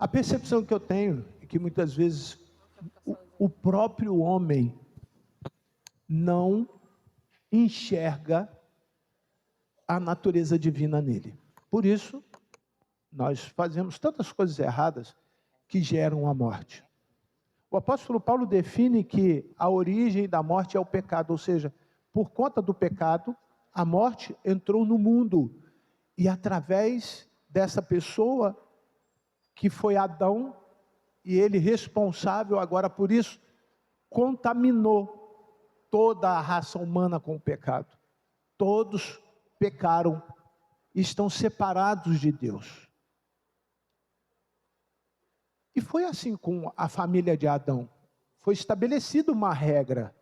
A percepção que eu tenho é que muitas vezes o próprio homem não enxerga a natureza divina nele. Por isso, nós fazemos tantas coisas erradas que geram a morte. O apóstolo Paulo define que a origem da morte é o pecado, ou seja, por conta do pecado, a morte entrou no mundo. E através dessa pessoa, que foi Adão, e ele responsável agora por isso, contaminou toda a raça humana com o pecado. Todos pecaram, estão separados de Deus. E foi assim com a família de Adão. Foi estabelecida uma regra.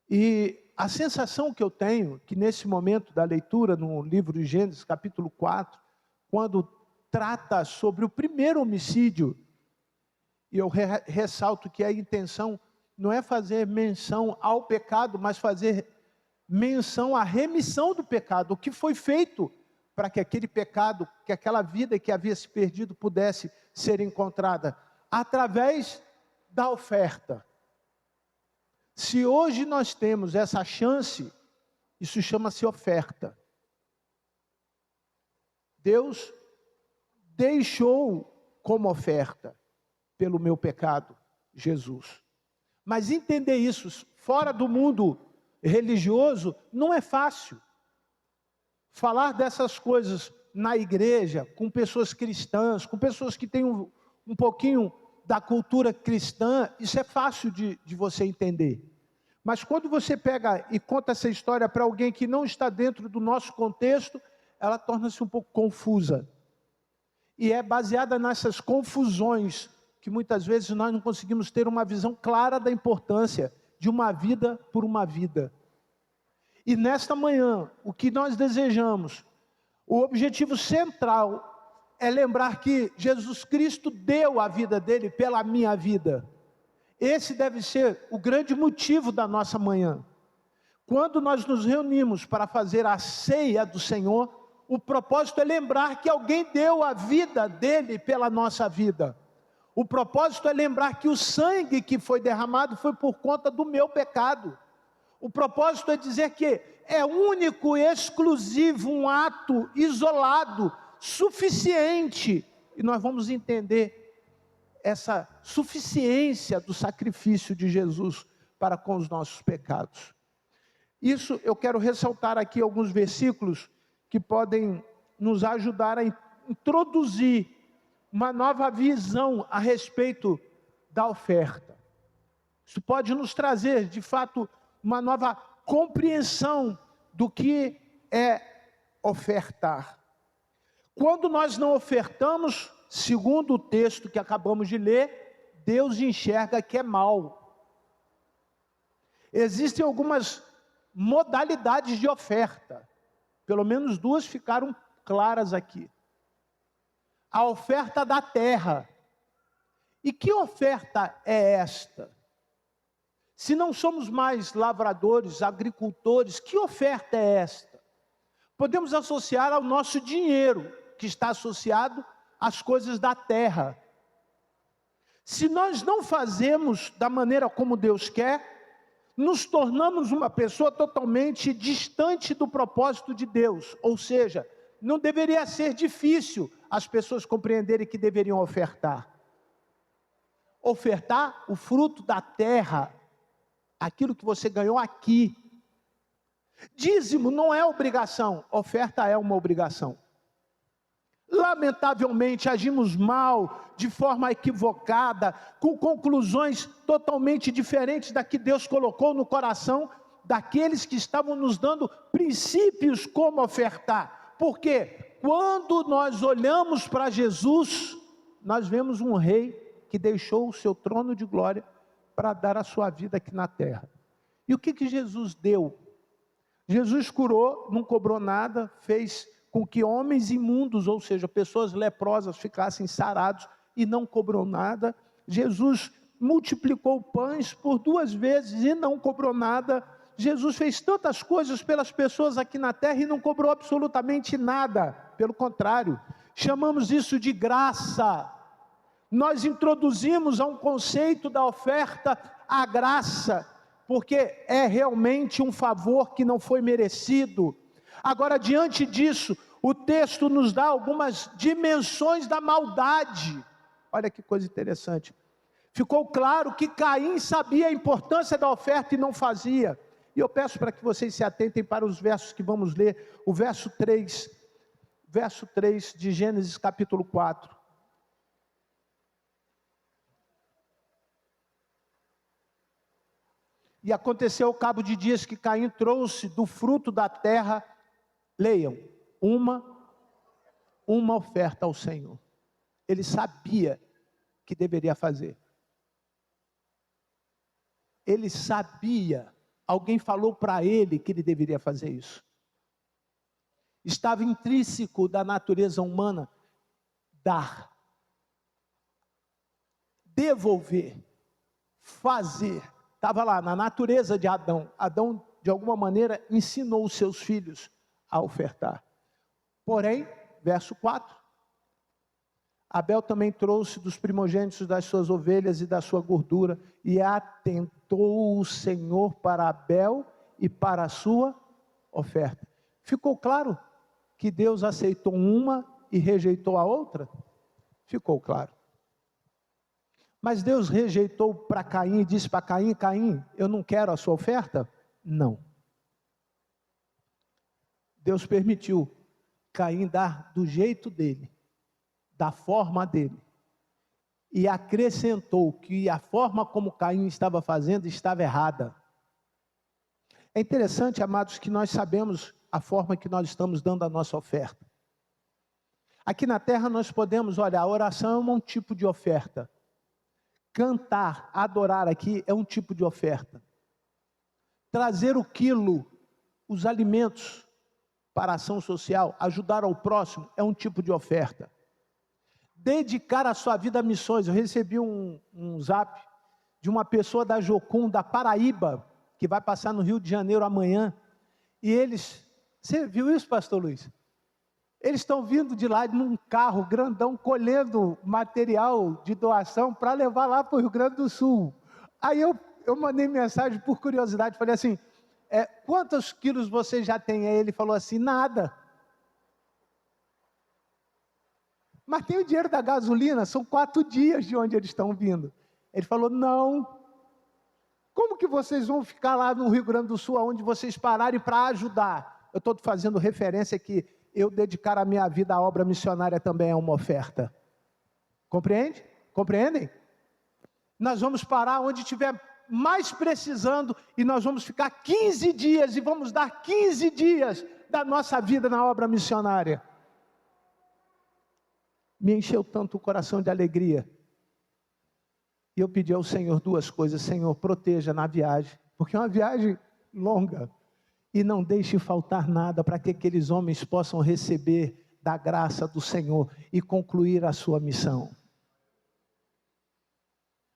E a sensação que eu tenho, que nesse momento da leitura, no livro de Gênesis, capítulo 4, quando trata sobre o primeiro homicídio, e eu ressalto que a intenção não é fazer menção ao pecado, mas fazer menção à remissão do pecado, o que foi feito para que aquele pecado, que aquela vida que havia se perdido pudesse ser encontrada, através da oferta. Se hoje nós temos essa chance, isso chama-se oferta. Deus deixou como oferta, pelo meu pecado, Jesus. Mas entender isso fora do mundo religioso não é fácil. Falar dessas coisas na igreja, com pessoas cristãs, com pessoas que têm um pouquinho da cultura cristã, isso é fácil de você entender. Mas quando você pega e conta essa história para alguém que não está dentro do nosso contexto, ela torna-se um pouco confusa. E é baseada nessas confusões que muitas vezes nós não conseguimos ter uma visão clara da importância de uma vida por uma vida. E nesta manhã, o que nós desejamos, o objetivo central é lembrar que Jesus Cristo deu a vida dele pela minha vida. Esse deve ser o grande motivo da nossa manhã. Quando nós nos reunimos para fazer a ceia do Senhor, o propósito é lembrar que alguém deu a vida dele pela nossa vida. O propósito é lembrar que o sangue que foi derramado foi por conta do meu pecado. O propósito é dizer que é único e exclusivo, um ato isolado, suficiente. E nós vamos entender essa suficiência do sacrifício de Jesus para com os nossos pecados. Isso eu quero ressaltar aqui alguns versículos que podem nos ajudar a introduzir uma nova visão a respeito da oferta. Isso pode nos trazer, de fato, uma nova compreensão do que é ofertar. Quando nós não ofertamos, segundo o texto que acabamos de ler, Deus enxerga que é mal. Existem algumas modalidades de oferta, pelo menos duas ficaram claras aqui. A oferta da terra. E que oferta é esta? Se não somos mais lavradores, agricultores, que oferta é esta? Podemos associar ao nosso dinheiro, que está associado às coisas da terra. Se nós não fazemos da maneira como Deus quer, nos tornamos uma pessoa totalmente distante do propósito de Deus. Ou seja, não deveria ser difícil as pessoas compreenderem que deveriam ofertar. Ofertar o fruto da terra, aquilo que você ganhou aqui. Dízimo não é obrigação, oferta é uma obrigação. Lamentavelmente agimos mal, de forma equivocada, com conclusões totalmente diferentes da que Deus colocou no coração daqueles que estavam nos dando princípios como ofertar. Porque quando nós olhamos para Jesus, nós vemos um rei que deixou o seu trono de glória para dar a sua vida aqui na terra. E o que Jesus deu? Jesus curou, não cobrou nada, fez com que homens imundos, ou seja, pessoas leprosas, ficassem sarados e não cobrou nada. Jesus multiplicou pães por 2 vezes e não cobrou nada. Jesus fez tantas coisas pelas pessoas aqui na terra e não cobrou absolutamente nada. Pelo contrário, chamamos isso de graça. Nós introduzimos a um conceito da oferta a graça, porque é realmente um favor que não foi merecido. Agora, diante disso, o texto nos dá algumas dimensões da maldade. Olha que coisa interessante. Ficou claro que Caim sabia a importância da oferta e não fazia. E eu peço para que vocês se atentem para os versos que vamos ler. O verso 3 de Gênesis capítulo 4. E aconteceu ao cabo de dias que Caim trouxe do fruto da terra, leiam, uma oferta ao Senhor. Ele sabia que deveria fazer. Ele sabia, alguém falou para ele que ele deveria fazer isso. Estava intrínseco da natureza humana dar, devolver, fazer. Estava lá na natureza de Adão. Adão, de alguma maneira, ensinou os seus filhos a ofertar. Porém, verso 4, Abel também trouxe dos primogênitos das suas ovelhas e da sua gordura, e atentou o Senhor para Abel e para a sua oferta. Ficou claro que Deus aceitou uma e rejeitou a outra? Ficou claro. Mas Deus rejeitou para Caim e disse para Caim: Caim, eu não quero a sua oferta? Não. Deus permitiu Caim dar do jeito dele, da forma dele, e acrescentou que a forma como Caim estava fazendo estava errada. É interessante, amados, que nós sabemos a forma que nós estamos dando a nossa oferta. Aqui na terra nós podemos, olha, a oração é um tipo de oferta. Cantar, adorar aqui é um tipo de oferta. Trazer o quilo, os alimentos para a ação social, ajudar ao próximo é um tipo de oferta. Dedicar a sua vida a missões. Eu recebi um zap de uma pessoa da Jocum, da Paraíba, que vai passar no Rio de Janeiro amanhã. E eles, você viu isso, pastor Luiz? Eles estão vindo de lá num carro grandão, colhendo material de doação para levar lá para o Rio Grande do Sul. Aí eu mandei mensagem por curiosidade, falei assim, quantos quilos você já tem? Aí ele falou assim, nada. Mas tem o dinheiro da gasolina, são 4 dias de onde eles estão vindo. Ele falou, não. Como que vocês vão ficar lá no Rio Grande do Sul, onde vocês pararem para ajudar? Eu estou fazendo referência que eu dedicar a minha vida à obra missionária também é uma oferta. Compreende? Compreendem? Nós vamos parar onde estiver mais precisando e nós vamos ficar 15 dias e vamos dar 15 dias da nossa vida na obra missionária. Me encheu tanto o coração de alegria. E eu pedi ao Senhor 2 coisas. Senhor, proteja na viagem, porque é uma viagem longa. E não deixe faltar nada para que aqueles homens possam receber da graça do Senhor e concluir a sua missão.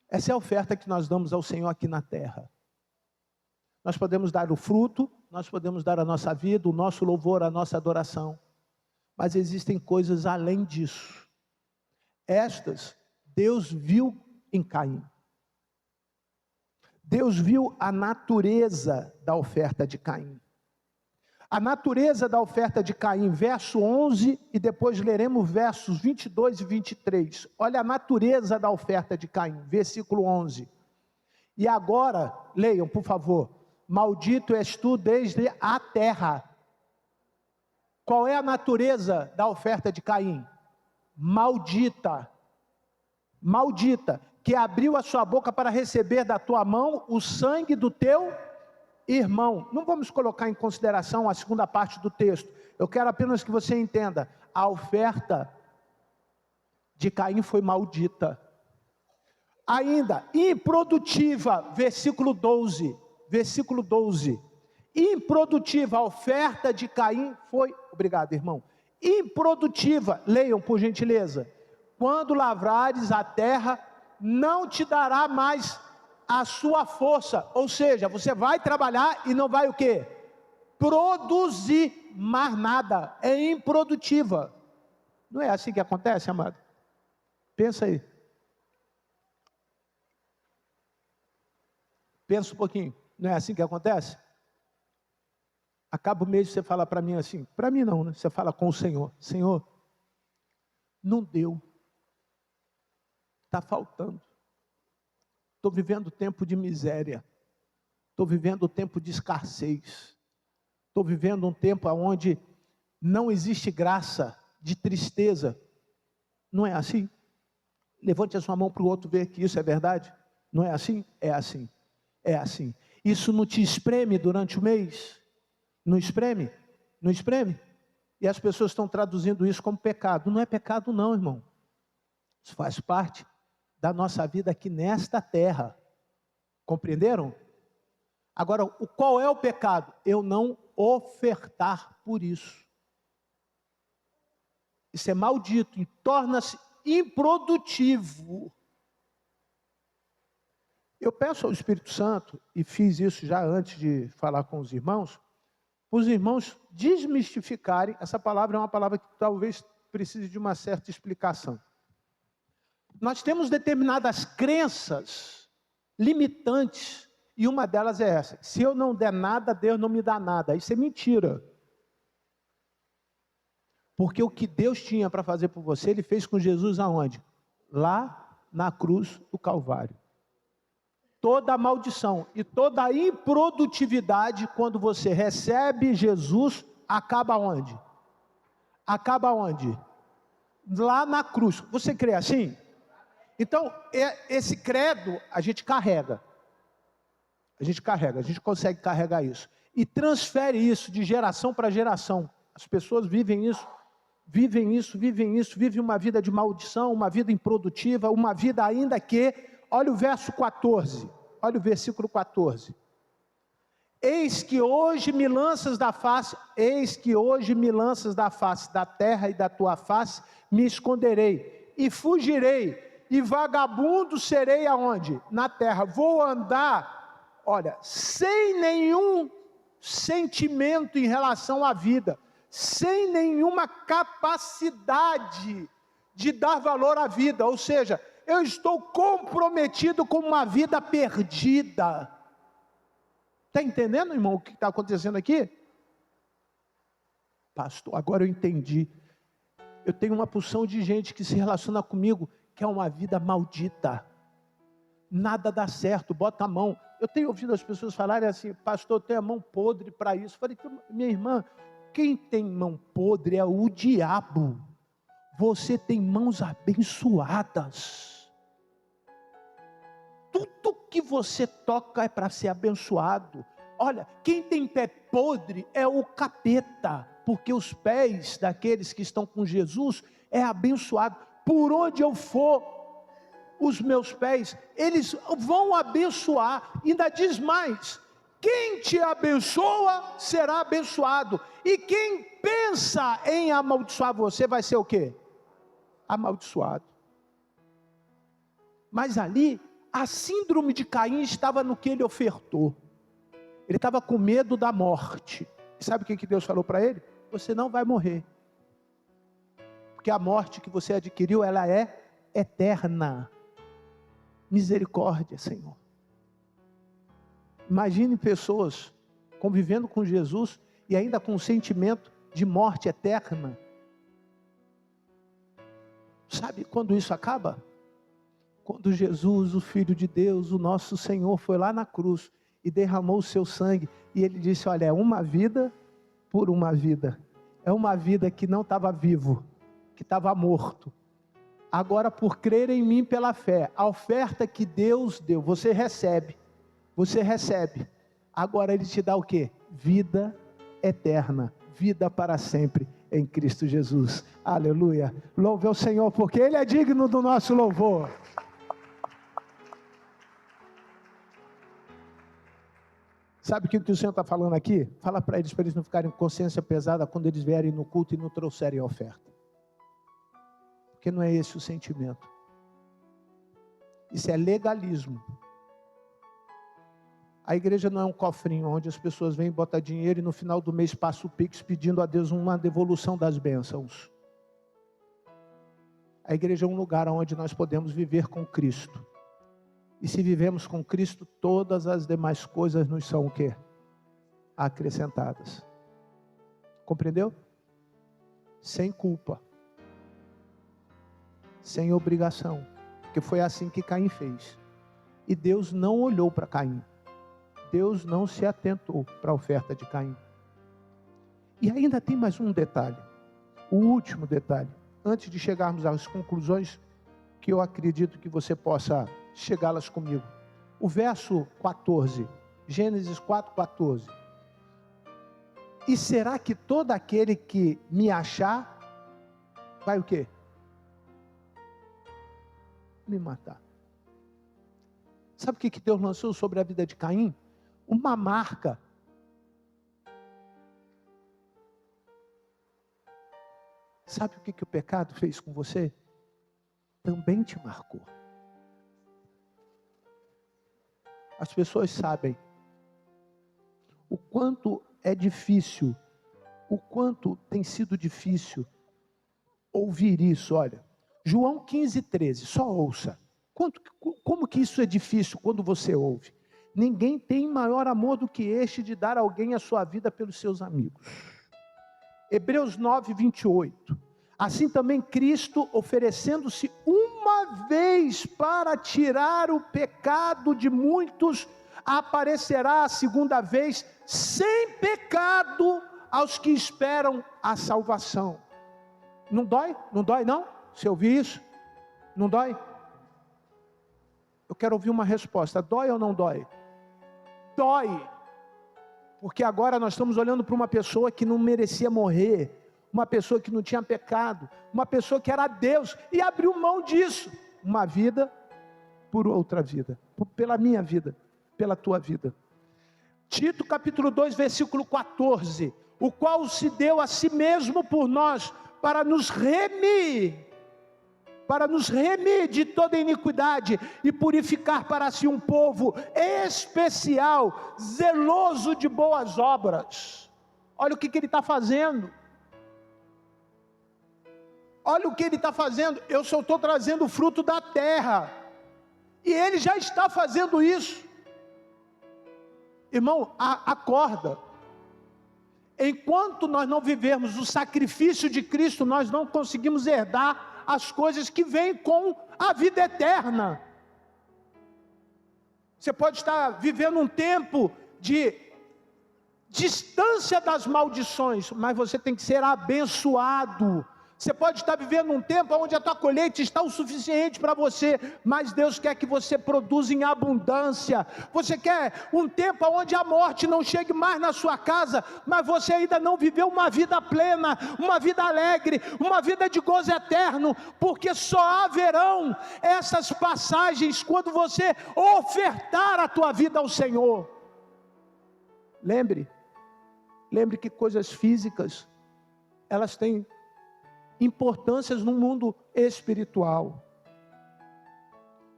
Essa é a oferta que nós damos ao Senhor aqui na terra. Nós podemos dar o fruto, nós podemos dar a nossa vida, o nosso louvor, a nossa adoração. Mas existem coisas além disso. Estas, Deus viu em Caim. Deus viu a natureza da oferta de Caim. A natureza da oferta de Caim, verso 11, e depois leremos versos 22 e 23. Olha a natureza da oferta de Caim, versículo 11. E agora, leiam por favor. Maldito és tu desde a terra. Qual é a natureza da oferta de Caim? Maldita. Maldita, que abriu a sua boca para receber da tua mão o sangue do teu irmão. Não vamos colocar em consideração a segunda parte do texto. Eu quero apenas que você entenda. A oferta de Caim foi maldita. Ainda, improdutiva, versículo 12. Versículo 12. Improdutiva, a oferta de Caim foi... Obrigado, irmão. Improdutiva, leiam por gentileza. Quando lavrares a terra, não te dará mais a sua força, ou seja, você vai trabalhar e não vai o quê? Produzir mais nada, é improdutiva. Não é assim que acontece, amado? Pensa aí. Pensa um pouquinho, não é assim que acontece? Acaba o mês, você fala para mim assim, para mim não, né? Você fala com o Senhor, Senhor, não deu, está faltando, estou vivendo tempo de miséria, estou vivendo tempo de escassez, estou vivendo um tempo onde não existe graça, de tristeza, não é assim? Levante a sua mão para o outro ver que isso é verdade, não é assim? É assim, é assim. Isso não te espreme durante o mês? Não espreme? Não espreme? E as pessoas estão traduzindo isso como pecado. Não é pecado não, irmão. Isso faz parte da nossa vida aqui nesta terra. Compreenderam? Agora, qual é o pecado? Eu não ofertar por isso. Isso é maldito e torna-se improdutivo. Eu peço ao Espírito Santo, e fiz isso já antes de falar com os irmãos desmistificarem, essa palavra é uma palavra que talvez precise de uma certa explicação. Nós temos determinadas crenças limitantes, e uma delas é essa: se eu não der nada, Deus não me dá nada. Isso é mentira. Porque o que Deus tinha para fazer por você, Ele fez com Jesus aonde? Lá na cruz do Calvário. Toda a maldição e toda a improdutividade, quando você recebe Jesus, acaba onde? Acaba onde? Lá na cruz. Você crê assim? Então, esse credo a gente carrega. A gente consegue carregar isso. E transfere isso de geração para geração. As pessoas vivem uma vida de maldição, uma vida improdutiva, uma vida ainda que... Olha o verso 14, olha o versículo 14. Eis que hoje me lanças da face da terra e da tua face, me esconderei, e fugirei, e vagabundo serei aonde? Na terra. Vou andar, olha, sem nenhum sentimento em relação à vida, sem nenhuma capacidade de dar valor à vida, ou seja, eu estou comprometido com uma vida perdida. Está entendendo, irmão, o que está acontecendo aqui? Pastor, agora eu entendi. Eu tenho uma porção de gente que se relaciona comigo, que é uma vida maldita. Nada dá certo, bota a mão. Eu tenho ouvido as pessoas falarem assim: pastor, eu tenho a mão podre para isso. Eu falei, minha irmã, quem tem mão podre é o diabo. Você tem mãos abençoadas. Tudo que você toca é para ser abençoado. Olha, quem tem pé podre é o capeta, porque os pés daqueles que estão com Jesus é abençoado. Por onde eu for, os meus pés, eles vão abençoar. Ainda diz mais: quem te abençoa será abençoado, e quem pensa em amaldiçoar você vai ser o quê? Amaldiçoado. Mas ali, a síndrome de Caim estava no que ele ofertou. Ele estava com medo da morte. E sabe o que Deus falou para ele? Você não vai morrer, porque a morte que você adquiriu, ela é eterna. Misericórdia, Senhor. Imagine pessoas convivendo com Jesus e ainda com um sentimento de morte eterna. Sabe quando isso acaba? Quando Jesus, o Filho de Deus, o nosso Senhor, foi lá na cruz e derramou o seu sangue, e Ele disse: olha, é uma vida por uma vida, é uma vida que não estava vivo, que estava morto. Agora, por crer em mim pela fé, a oferta que Deus deu, você recebe, agora Ele te dá o quê? Vida eterna, vida para sempre, em Cristo Jesus. Aleluia, louve ao Senhor, porque Ele é digno do nosso louvor. Sabe o que o Senhor está falando aqui? Fala para eles não ficarem com consciência pesada quando eles vierem no culto e não trouxerem a oferta. Porque não é esse o sentimento. Isso é legalismo. A igreja não é um cofrinho onde as pessoas vêm botar dinheiro e no final do mês passa o Pix pedindo a Deus uma devolução das bênçãos. A igreja é um lugar onde nós podemos viver com Cristo. E se vivemos com Cristo, todas as demais coisas nos são o quê? Acrescentadas. Compreendeu? Sem culpa. Sem obrigação. Porque foi assim que Caim fez. E Deus não olhou para Caim. Deus não se atentou para a oferta de Caim. E ainda tem mais um detalhe. O último detalhe. Antes de chegarmos às conclusões, que eu acredito que você possa chegá-las comigo. O verso 14. Gênesis 4:14. E será que todo aquele que me achar, vai o quê? Me matar. Sabe o que Deus lançou sobre a vida de Caim? Uma marca. Sabe o que o pecado fez com você? Também te marcou. As pessoas sabem o quanto é difícil, o quanto tem sido difícil ouvir isso. Olha, João 15:13, só ouça. Como que isso é difícil quando você ouve? Ninguém tem maior amor do que este de dar a alguém a sua vida pelos seus amigos. Hebreus 9:28. Assim também Cristo, oferecendo-se uma vez para tirar o pecado de muitos, aparecerá a segunda vez sem pecado aos que esperam a salvação. Não dói? Não dói não? Você ouviu isso? Não dói? Eu quero ouvir uma resposta. Dói ou não dói? Dói. Porque agora nós estamos olhando para uma pessoa que não merecia morrer, uma pessoa que não tinha pecado, uma pessoa que era Deus e abriu mão disso. Uma vida por outra vida, pela minha vida, pela tua vida. Tito capítulo 2, versículo 14, o qual se deu a si mesmo por nós, para nos remir de toda iniquidade e purificar para si um povo especial, zeloso de boas obras. Olha o que ele está fazendo. Olha o que ele está fazendo. Eu só estou trazendo o fruto da terra, e ele já está fazendo isso. Irmão, acorda. Enquanto nós não vivermos o sacrifício de Cristo, nós não conseguimos herdar as coisas que vêm com a vida eterna. Você pode estar vivendo um tempo de distância das maldições, mas você tem que ser abençoado. Você pode estar vivendo um tempo onde a tua colheita está o suficiente para você, mas Deus quer que você produza em abundância. Você quer um tempo onde a morte não chegue mais na sua casa, mas você ainda não viveu uma vida plena, uma vida alegre, uma vida de gozo eterno, porque só haverão essas passagens quando você ofertar a tua vida ao Senhor. Lembre que coisas físicas, elas têm importâncias no mundo espiritual.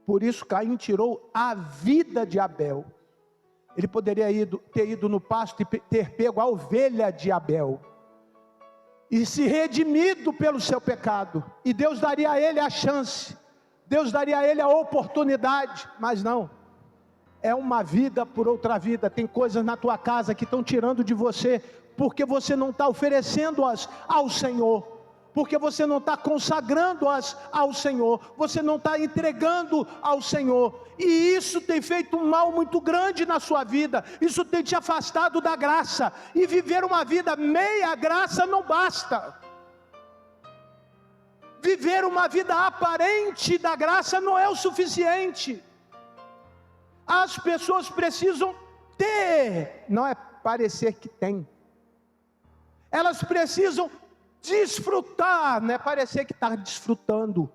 Por isso Caim tirou a vida de Abel. Ele poderia ter ido no pasto e ter pego a ovelha de Abel e se redimido pelo seu pecado, e Deus daria a ele a chance, Deus daria a ele a oportunidade, mas não. É uma vida por outra vida. Tem coisas na tua casa que estão tirando de você, porque você não está oferecendo-as ao Senhor, porque você não está consagrando-as ao Senhor, você não está entregando ao Senhor, e isso tem feito um mal muito grande na sua vida. Isso tem te afastado da graça, e viver uma vida meia graça não basta. Viver uma vida aparente da graça não é o suficiente. As pessoas precisam ter, não é parecer que tem. Elas precisam desfrutar, não é parecer que está desfrutando.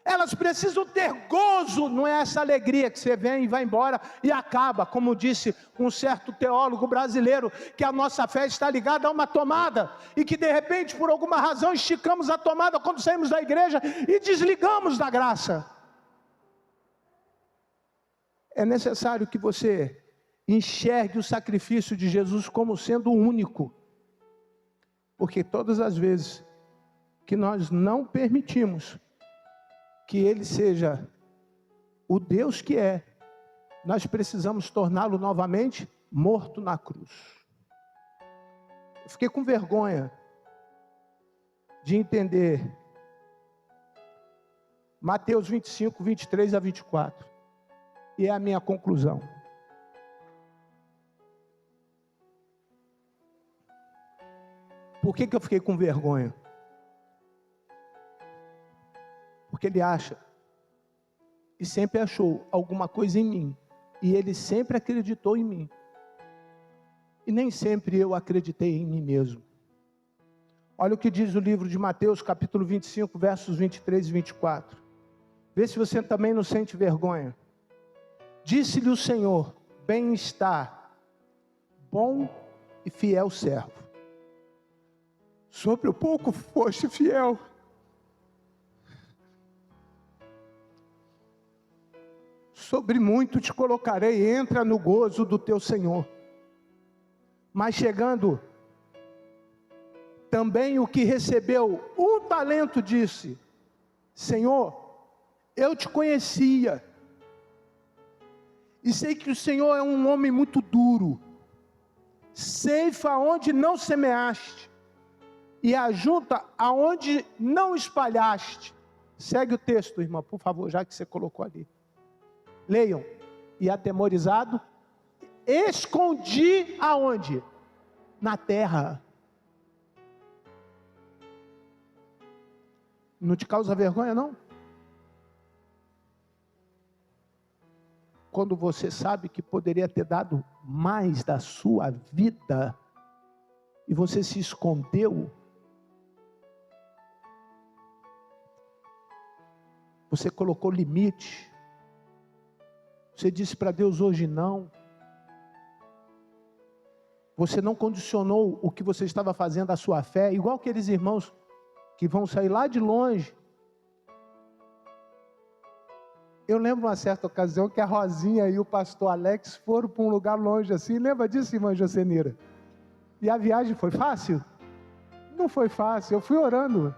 Elas precisam ter gozo, não é essa alegria que você vem e vai embora e acaba, como disse um certo teólogo brasileiro, que a nossa fé está ligada a uma tomada, e que de repente, por alguma razão, esticamos a tomada quando saímos da igreja e desligamos da graça. É necessário que você enxergue o sacrifício de Jesus como sendo único, porque todas as vezes que nós não permitimos que Ele seja o Deus que é, nós precisamos torná-lo novamente morto na cruz. Eu fiquei com vergonha de entender Mateus 25, 23 a 24. E é a minha conclusão. Por que eu fiquei com vergonha? Porque ele acha, e sempre achou alguma coisa em mim, e ele sempre acreditou em mim. E nem sempre eu acreditei em mim mesmo. Olha o que diz o livro de Mateus, capítulo 25, versos 23 e 24. Vê se você também não sente vergonha. Disse-lhe o Senhor: bem está, bom e fiel servo. Sobre o pouco foste fiel, sobre muito te colocarei, entra no gozo do teu Senhor. Mas chegando, também o que recebeu um talento disse: Senhor, eu te conhecia, e sei que o Senhor é um homem muito duro, ceifa onde não semeaste, e ajunta aonde não espalhaste. Segue o texto, irmã, por favor, já que você colocou ali. Leiam. E atemorizado, escondi aonde? Na terra. Não te causa vergonha, não? Quando você sabe que poderia ter dado mais da sua vida, e você se escondeu, você colocou limite, você disse para Deus hoje não, você não condicionou o que você estava fazendo à sua fé, igual aqueles irmãos que vão sair lá de longe. Eu lembro uma certa ocasião que a Rosinha e o pastor Alex foram para um lugar longe assim, lembra disso, irmã Jocenira? E a viagem foi fácil? Não foi fácil, eu fui orando.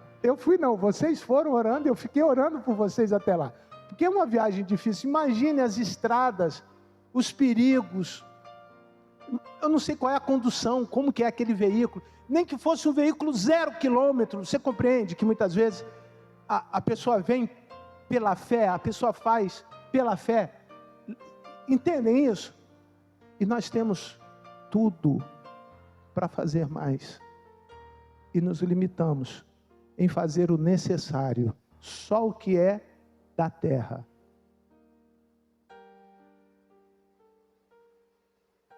Vocês foram orando, eu fiquei orando por vocês até lá. Porque é uma viagem difícil. Imagine as estradas, os perigos. Eu não sei qual é a condução, como que é aquele veículo. Nem que fosse um veículo 0 quilômetro. Você compreende que muitas vezes a pessoa vem pela fé, a pessoa faz pela fé. Entendem isso? E nós temos tudo para fazer mais. E nos limitamos em fazer o necessário, só o que é da terra.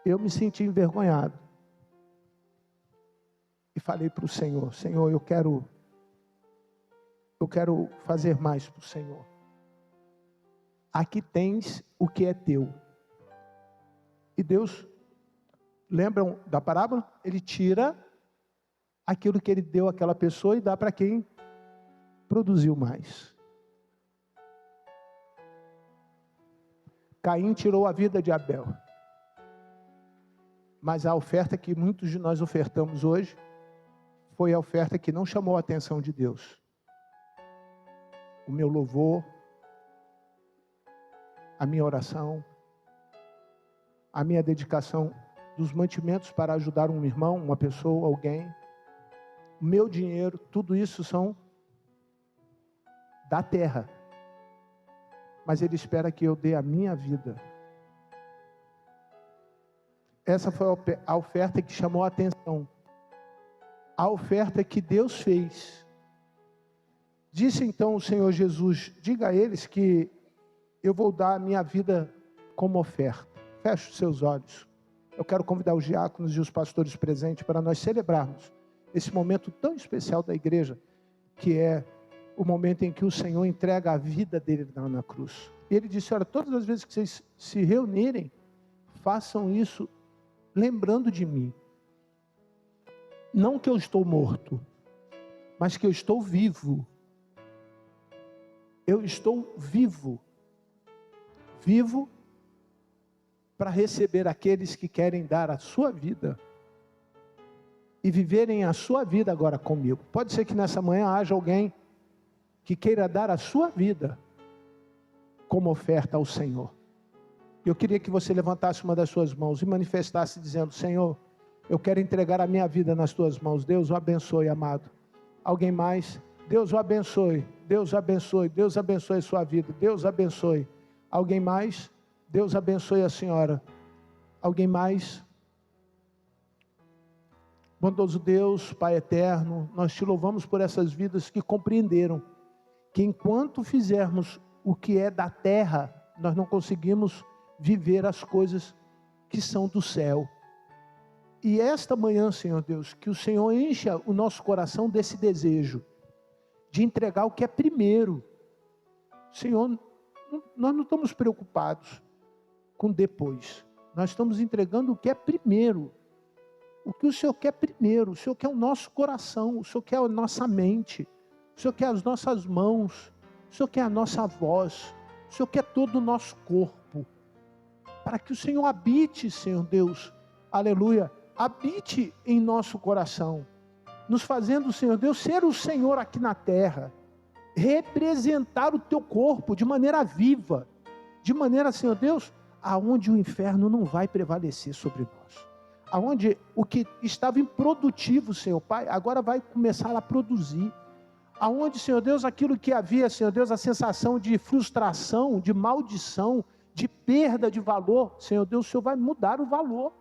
Eu me senti envergonhado. E falei para o Senhor: Senhor, eu quero fazer mais para o Senhor. Aqui tens o que é teu. E Deus, lembram da parábola? Ele tira aquilo que ele deu àquela pessoa e dá para quem produziu mais. Caim tirou a vida de Abel. Mas a oferta que muitos de nós ofertamos hoje foi a oferta que não chamou a atenção de Deus. O meu louvor, a minha oração, a minha dedicação dos mantimentos para ajudar um irmão, uma pessoa, alguém, o meu dinheiro, tudo isso são da terra. Mas Ele espera que eu dê a minha vida. Essa foi a oferta que chamou a atenção. A oferta que Deus fez. Disse então o Senhor Jesus: diga a eles que eu vou dar a minha vida como oferta. Feche os seus olhos. Eu quero convidar os diáconos e os pastores presentes para nós celebrarmos esse momento tão especial da igreja, que é o momento em que o Senhor entrega a vida dele na cruz. E Ele disse: olha, todas as vezes que vocês se reunirem, façam isso lembrando de mim. Não que eu estou morto, mas que eu estou vivo. Eu estou vivo. Vivo para receber aqueles que querem dar a sua vida e viverem a sua vida agora comigo. Pode ser que nessa manhã haja alguém que queira dar a sua vida como oferta ao Senhor. Eu queria que você levantasse uma das suas mãos e manifestasse dizendo: Senhor, eu quero entregar a minha vida nas tuas mãos. Deus o abençoe, amado. Alguém mais? Deus o abençoe. Deus abençoe. Deus abençoe a sua vida. Deus abençoe. Alguém mais? Deus abençoe a senhora. Alguém mais? Bondoso Deus, Pai eterno, nós te louvamos por essas vidas que compreenderam que enquanto fizermos o que é da terra, nós não conseguimos viver as coisas que são do céu. E esta manhã, Senhor Deus, que o Senhor encha o nosso coração desse desejo de entregar o que é primeiro. Senhor, nós não estamos preocupados com depois. Nós estamos entregando o que é primeiro. O que o Senhor quer primeiro. O Senhor quer o nosso coração. O Senhor quer a nossa mente. O Senhor quer as nossas mãos. O Senhor quer a nossa voz. O Senhor quer todo o nosso corpo. Para que o Senhor habite, Senhor Deus, aleluia, habite em nosso coração, nos fazendo, Senhor Deus, ser o Senhor aqui na terra, representar o teu corpo de maneira viva, de maneira, Senhor Deus, aonde o inferno não vai prevalecer sobre nós, aonde o que estava improdutivo, Senhor Pai, agora vai começar a produzir, aonde, Senhor Deus, aquilo que havia, Senhor Deus, a sensação de frustração, de maldição, de perda de valor, Senhor Deus, o Senhor vai mudar o valor.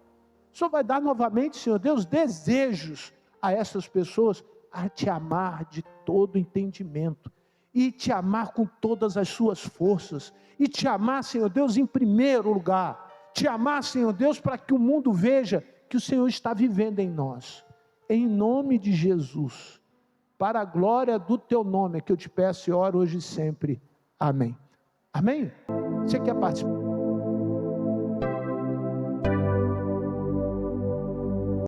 O Senhor vai dar novamente, Senhor Deus, desejos a essas pessoas a te amar de todo entendimento, e te amar com todas as suas forças, e te amar, Senhor Deus, em primeiro lugar, te amar, Senhor Deus, para que o mundo veja que o Senhor está vivendo em nós, em nome de Jesus, para a glória do teu nome, que eu te peço e oro hoje e sempre, amém. Amém? Você quer participar?